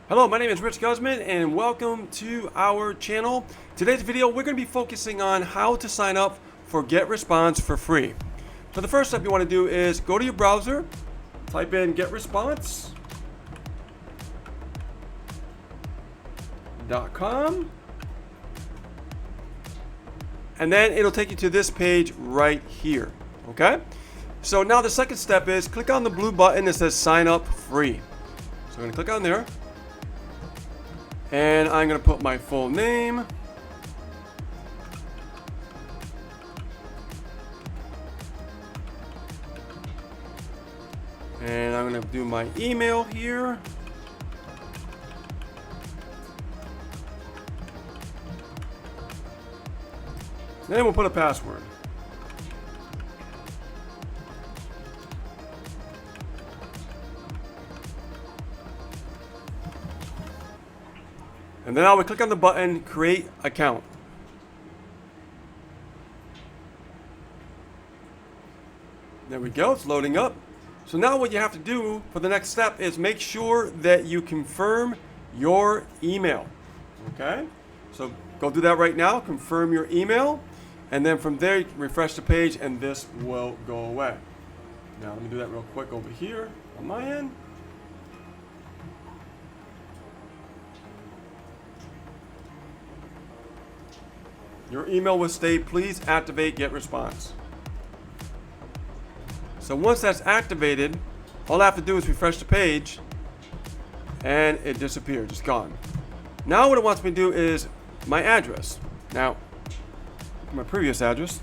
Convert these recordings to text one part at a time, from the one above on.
Hello, my name is Guzman and welcome to our channel. Today's video, we're going to be focusing on how to sign up for GetResponse for free. So the first step you want to do is go to your browser, type in GetResponse.com, and then it'll take you to this page right here. Okay? So now the second step is click on the blue button that says sign up free. So I'm going to click on there. And I'm going to put my full name. And I'm going to do my email here. Then we'll put a password. And then I would click on the button, create account. There we go, it's loading up. So now what you have to do for the next step is make sure that you confirm your email. Okay? So go do that right now, confirm your email. And then from there, you can refresh the page and this will go away. Now let me do that real quick over here on my end. Your email will state, please activate GetResponse. So once that's activated, all I have to do is refresh the page and it disappeared, it's gone. Now what it wants me to do is my address. Now, my previous address.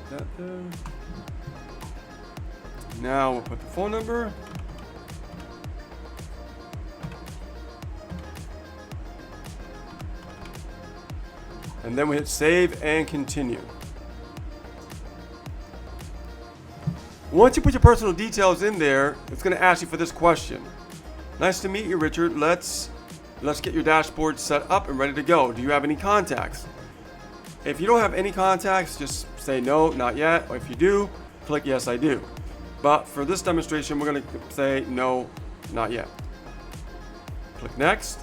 That there. Now we'll put the phone number. And then we hit save and continue. Once you put your personal details in there, it's going to ask you for this question. Nice to meet you, Richard. Let's get your dashboard set up and ready to go. Do you have any contacts? If you don't have any contacts, just say no, not yet. Or if you do, click yes, I do. But for this demonstration, we're going to say no, not yet. Click next.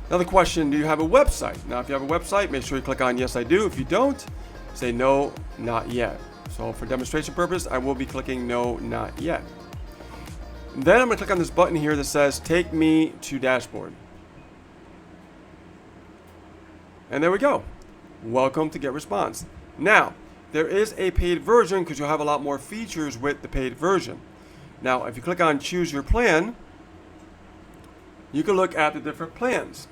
Another question, do you have a website? Now, if you have a website, make sure you click on yes, I do. If you don't, say no, not yet. So for demonstration purpose, I will be clicking no, not yet. Then I'm going to click on this button here that says take me to dashboard. And there we go. Welcome to GetResponse. Now, there is a paid version because you'll have a lot more features with the paid version. Now, if you click on choose your plan, you can look at the different plans.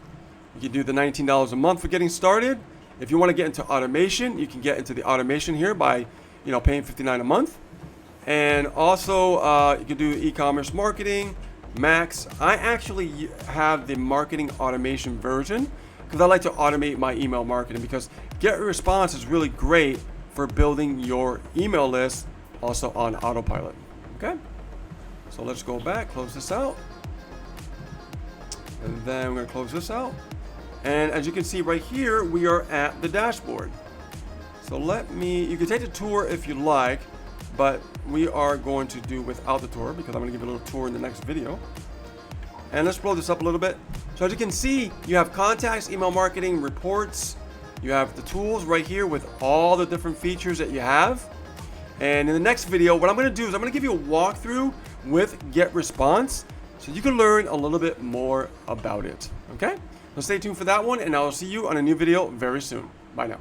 You can do the $19 a month for getting started. If you want to get into automation, you can get into the automation here by, paying $59 a month. And also, you can do e-commerce marketing, max. I actually have the marketing automation version because I like to automate my email marketing because GetResponse is really great for building your email list also on autopilot. Okay, so let's go back, close this out, and then we're going to close this out. And as you can see right here, we are at the dashboard. So you can take the tour if you like, but we are going to do without the tour because I'm going to give you a little tour in the next video. And let's blow this up a little bit. So as you can see, you have contacts, email marketing, reports. You have the tools right here with all the different features that you have. And in the next video, what I'm going to do is I'm going to give you a walkthrough with GetResponse so you can learn a little bit more about it. Okay? So stay tuned for that one, and I'll see you on a new video very soon. Bye now.